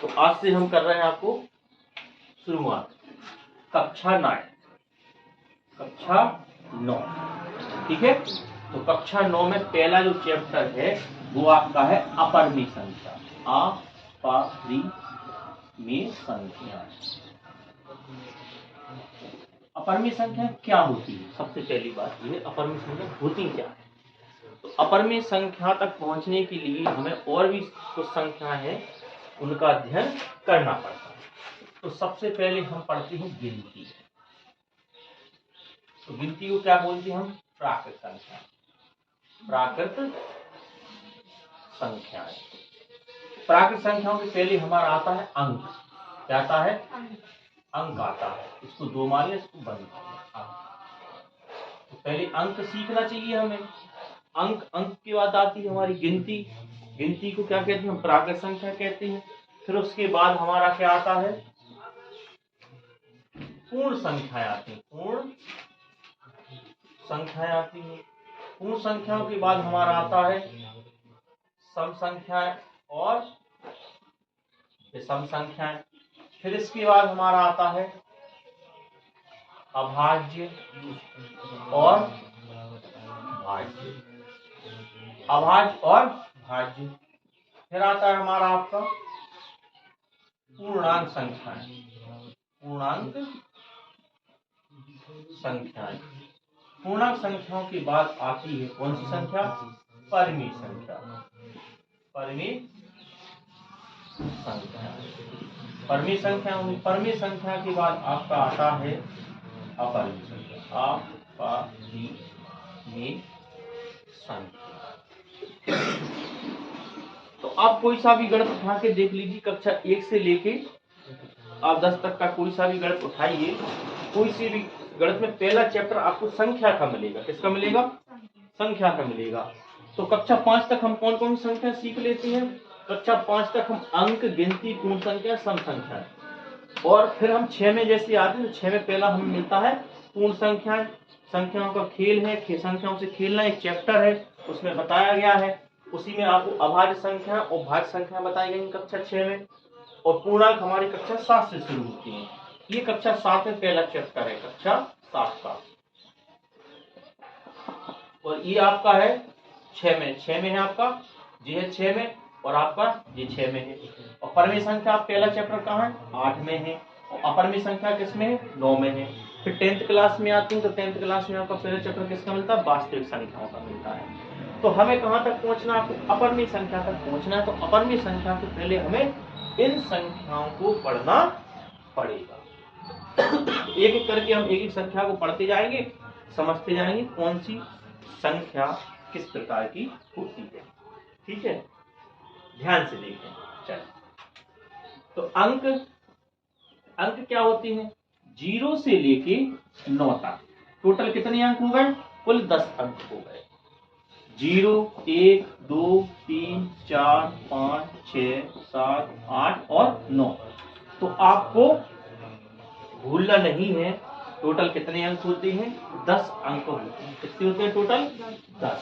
तो आज से हम कर रहे हैं आपको शुरुआत कक्षा 9, कक्षा 9, ठीक है। तो कक्षा 9 में पहला जो चैप्टर है वो आपका है अपरिमेय संख्या, अपरिमेय संख्या। अपरिमेय संख्या क्या होती है? सबसे पहली बात ये, अपरिमेय संख्या होती क्या है? तो अपरिमेय संख्या तक पहुंचने के लिए हमें और भी कुछ संख्या है उनका अध्ययन करना पड़ता है। तो सबसे पहले हम पढ़ते हैं गिनती। तो गिनती को क्या बोलते हैं हम? प्राकृत संख्या, प्राकृत संख्याएं। प्राकृत संख्याओं के पहले हमारा आता है अंक। क्या आता है? अंक आता है। इसको 2 मान लें, इसको बंद कर लें। तो पहले अंक सीखना चाहिए हमें। अंक के बाद आती है हमारी गिनती। गिनती को क्या कहते हैं? हम प्राकृत संख्या कहते हैं। फिर उसके बाद हमारा क्या आता है? पूर्ण संख्याएं आती हैं। पूर्ण संख्याएं आती हैं। पूर्ण संख्याओं के बाद हमारा आता है सम संख्याएं और विषम संख्याएं। फिर इसके बाद हमारा आता है अभाज्य और भाज्य, अभाज्य और भाज्य। फिर आता है हमारा आपका पूर्णांक संख्याएं, पूर्णांक संख्याएं। पूर्णांक संख्याओं के बाद आती है कौन सी संख्या? परिमेय संख्या, परिमेय संख्या। परिमेय संख्या, परिमेय संख्या के बाद आपका आता है अपरिमेय संख्या, अपरिमेय संख्या। तो आप कोई सा भी गणित उठा के देख लीजिए, कक्षा 1 से लेके आप 10 तक का कोई सा भी गणित उठाइए, कोई सी भी गणित में पहला चैप्टर आपको संख्या का मिलेगा। किसका मिलेगा? संख्या का मिलेगा। तो कक्षा 5 तक हम कौन कौन सी संख्या सीख लेते हैं? कक्षा 5 तक हम अंक, गिनती, पूर्ण संख्या, सम संख्या, और फिर हम 6 में जैसे आते हैं तो 6 में पहला हमें मिलता है पूर्ण संख्याएं। संख्याओं का खेल है, संख्याओं से खेलना एक चैप्टर है, उसमें बताया गया है। उसी में आपको अभाज्य संख्या और भाज्य संख्या बताई गई कक्षा 6 में। और पूर्णांक हमारी कक्षा 7 से शुरू होती है। ये कक्षा 7 में पहला चैप्टर है, कक्षा 7 का। और ये आपका है 6 में, 6 में है आपका, ये है 6 में, और आपका ये 6 में है। और परिमेय संख्या आप पहला चैप्टर कहाँ है? 8 में है। और अपरिमेय संख्या किसमें है? 9 में है। फिर 10th क्लास में आती है तो 10th क्लास में आपका पहला चैप्टर किसका मिलता है? वास्तविक संख्याओं का मिलता है। तो हमें कहाँ तक पहुंचना? आपको अपरिमेय संख्या तक पहुंचना है। तो अपरिमेय संख्या के पहले हमें इन संख्याओं को पढ़ना पड़ेगा। एक एक करके हम एक एक संख्या को पढ़ते जाएंगे, समझते जाएंगे कौन सी संख्या किस प्रकार की होती है। ठीक है, ध्यान से देखें। चलिए, तो अंक क्या होते हैं? 0 से लेके 9 तक टोटल कितने अंक हो गए? कुल 10 अंक हो गए। 0, 1, 2, 3, 4, 5, 6, 7, 8 और 9। तो आपको भूलना नहीं है टोटल कितने अंक होते हैं? 10 अंक होते हैं। कितने होते हैं टोटल? 10।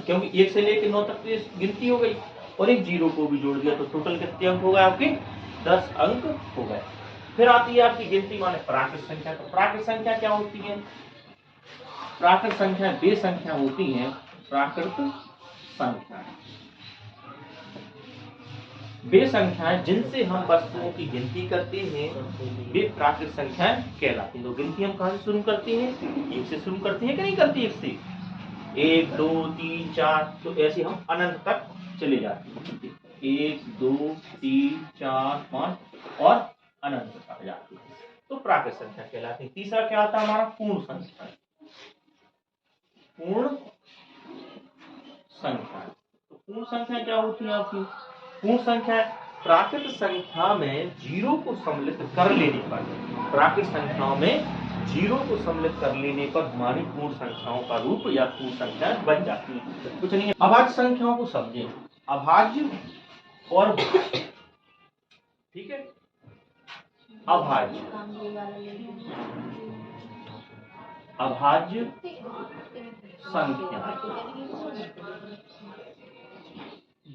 क्योंकि 1 से लेकर 9 तक तो गिनती हो गई और एक 0 को भी जोड़ दिया, तो टोटल कितने अंक हो गए आपके? 10 अंक हो गए। फिर आती है आपकी गिनती माने प्राकृत संख्या। तो प्राकृत संख्या क्या होती है? प्राकृत संख्या वे संख्या होती हैं, प्राकृत संख्या वे संख्याएं जिनसे हम वस्तुओं की गिनती करते हैं, वे प्राकृत संख्याएं कहलाती हैं। तो गिनती हम कहां से शुरू करते हैं? 1 से शुरू करते हैं कि नहीं करते? 1 से 1, 2, 3, 4, तो ऐसे हम अनंत तक चले जाते हैं। 1, 2, 3, 4, 5 और अनंत तक जाते हैं, तो प्राकृत संख्या कहलाती है। तीसरा क्या आता है हमारा? पूर्ण संख्या। पूर्ण संख्या, तो पूर्ण संख्या क्या होती है आपकी? पूर्ण संख्या प्राकृत संख्या में 0 को सम्मिलित कर लेने पर, प्राकृत संख्याओं में 0 को सम्मिलित कर लेने पर हमारी पूर्ण संख्याओं का रूप या पूर्ण संख्या बन जाती है। कुछ नहीं है। अभाज्य संख्याओं को समझें, अभाज्य और ठीक है, अभाज्य संख्या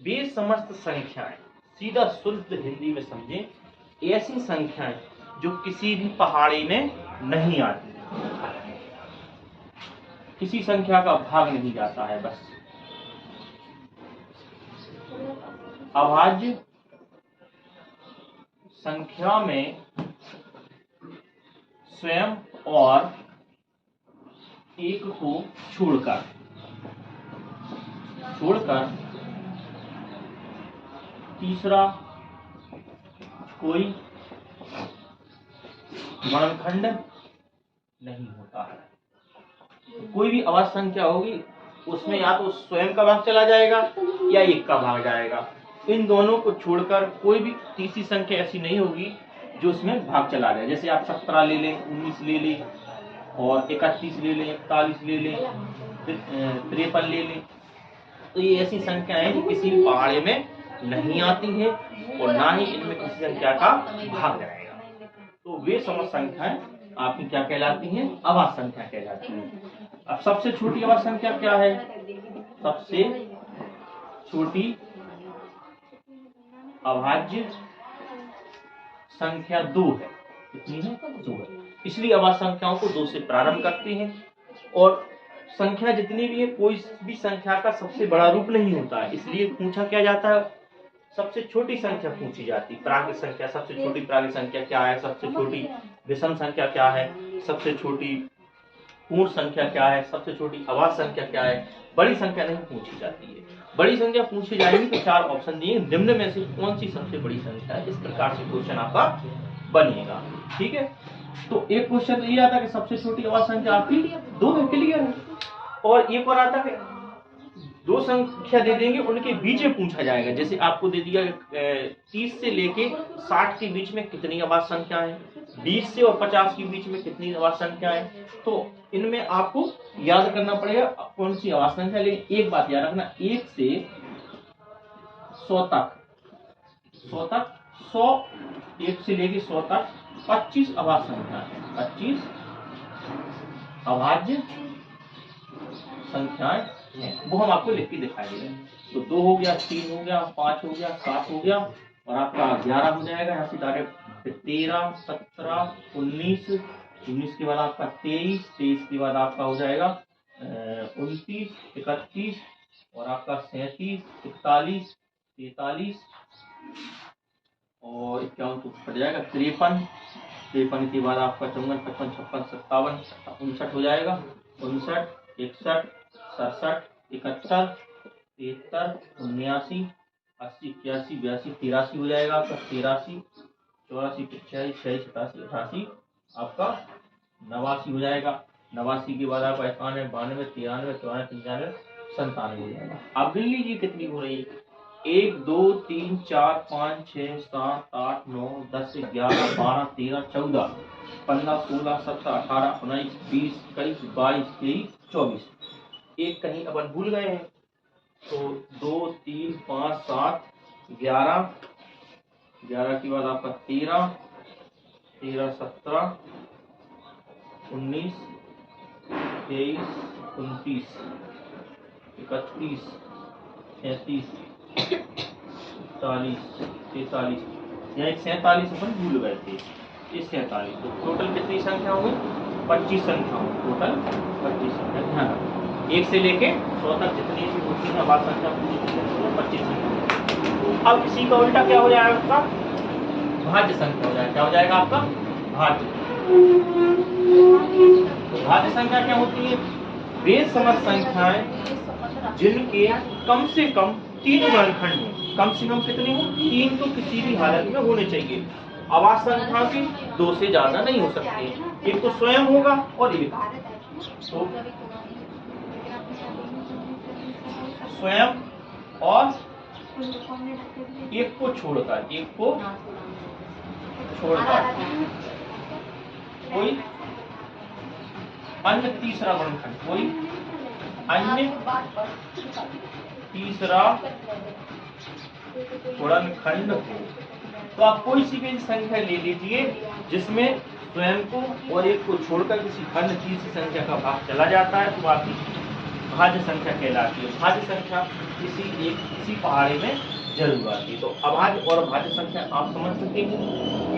वे समस्त संख्याएं सीधा शुद्ध हिंदी में समझें, ऐसी संख्याएं जो किसी भी पहाड़ी में नहीं आती, किसी संख्या का भाग नहीं जाता है। बस अभाज्य संख्या में स्वयं और एक को छोड़कर तीसरा कोई वर्णखंड नहीं होता है। कोई भी अभाज्य संख्या होगी उसमें या तो स्वयं का भाग चला जाएगा या एक का भाग जाएगा। इन दोनों को छोड़कर कोई भी तीसरी संख्या ऐसी नहीं होगी जो उसमें भाग चला जाए। जैसे आप 17 ले लें, 19 ले लें और 31 ले लें, 41 ले लें, 53 ले लें, तो ये ऐसी संख्याएं हैं जो किसी भी पहाड़े में नहीं आती है और ना ही इनमें किसी संख्या का भाग जाएगा। तो वे समस्त संख्याएं आपकी क्या कहलाती हैं? अभाज्य संख्या कहलाती हैं। अब सबसे छोटी अभाज्य संख्या क्या है? सबसे छोटी अभाज्य संख्या 2 है। कितनी है? 2 है। इसलिए अभाज्य संख्याओं को 2 से प्रारंभ करते हैं और संख्या जितनी भी है कोई भी संख्या का सबसे बड़ा रूप नहीं होता है, इसलिए पूछा क्या जाता है? सबसे छोटी संख्या पूछी जाती है। प्राकृत संख्या, सबसे छोटी प्राकृत संख्या क्या है? सबसे छोटी विषम संख्या क्या है? सबसे छोटी पूर्ण संख्या क्या है? सबसे छोटी अभाज्य संख्या क्या है? बड़ी संख्या नहीं पूछी जाती है। बड़ी संख्या पूछी जाएगी तो 4 ऑप्शन दिए, निम्न में से कौन सी सबसे बड़ी संख्या है? इस प्रकार से क्वेश्चन आपका बनेगा। ठीक है, तो एक क्वेश्चन ये आता है कि सबसे छोटी अभाज्य संख्या आपकी 2 है, क्लियर है। और एक और आता है 2 संख्या दे देंगे, उनके बीच में पूछा जाएगा। जैसे आपको दे दिया 30 से लेके 60 के बीच में कितनी अभाज्य संख्या है, 20 से और 50 के बीच में कितनी अभाज्य संख्या है। तो इनमें आपको याद करना पड़ेगा कौन सी अभाज्य संख्या। लेकिन एक बात याद रखना, 1 से 100 तक 1 से लेके 100 तक 25 अभाज्य संख्या है। 25 अभाज्य संख्याएं हैं, वो हम आपको लिख के दिखाएंगे। तो 2 हो गया, 3 हो गया, 5 हो गया, 7 हो गया और आपका 11 हो जाएगा। यहाँ से डायरेक्ट 13, 17, 19, 19 के बाद आपका 23, 23 के बाद आपका हो जाएगा 29, 31 और आपका 37, 41, 43 और 51 तो फट जाएगा 53, 53 के बाद आपका 54, 55, 56, 57, 59 हो जाएगा 59, 61, 67, 71, 73, 79, 80, 81, 82, 83 हो जाएगा आपका 83, 84, 85, 86, 87, 88 आपका 89 हो जाएगा। 89 के बाद आपका 91, 92, 93, 94, 95, 97 हो जाएगा। अब गिन लीजिए कितनी हो रही है। 1, 2, 3, 4, 5, 6, 7, 8, 9, 10, 11, 12, 13, 14, 15, 16, 17, 18, 19, 20, 21, 22, 23, 24। एक कहीं अपन भूल गए हैं, तो 2, 3, 5, 7, 11, 11 के बाद आपका 13, 13, 17, 19, 23, 29, 31, 33, 40, 43, यहाँ 47 अपन भूल गए थे। ये 47, तो टोटल कितनी संख्या होगी? 25 संख्या होगी। टोटल 25 संख्या। ध्यान रखना, 1 से लेके 100 तक जितनी भी होती है अभाज्य संख्या 25 संख्या। अब इसी का उल्टा क्या हो जाएगा? आपका भाज्य संख्या हो जाएगा। क्या हो जाएगा आपका? भाज्य। भाज्य संख्या क्या होती है? वे समस्त संख्याएं जिनके कम से कम 3 वर्गखंड हो। कम से कम कितने हो? 3 तो किसी भी हालत में होने चाहिए। अभाज्य संख्या की 2 से ज्यादा नहीं हो सकती। एक तो स्वयं होगा और एक तो स्वयं और एक को छोड़कर कोई अन्य तीसरा वर्गखंड, कोई अन्य तीसरा वर्गखंड हो। तो आप कोई सी भी संख्या ले लीजिए जिसमें स्वयं को और एक को छोड़कर किसी अन्य तीसरी संख्या का भाग चला जाता है, तो आपकी भाज्य संख्या कहलाती है। भाज्य संख्या किसी पहाड़ी में जल्दबाजी। तो अभाज्य और भाज्य संख्या आप समझ चुके हैं,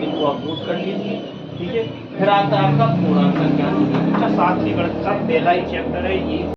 इनको आप नोट कर लीजिए, ठीक है। फिर आता है आपका पूर्णांक संख्या। अच्छा, सातवीं गणित का पहला ही चैप्टर है ये।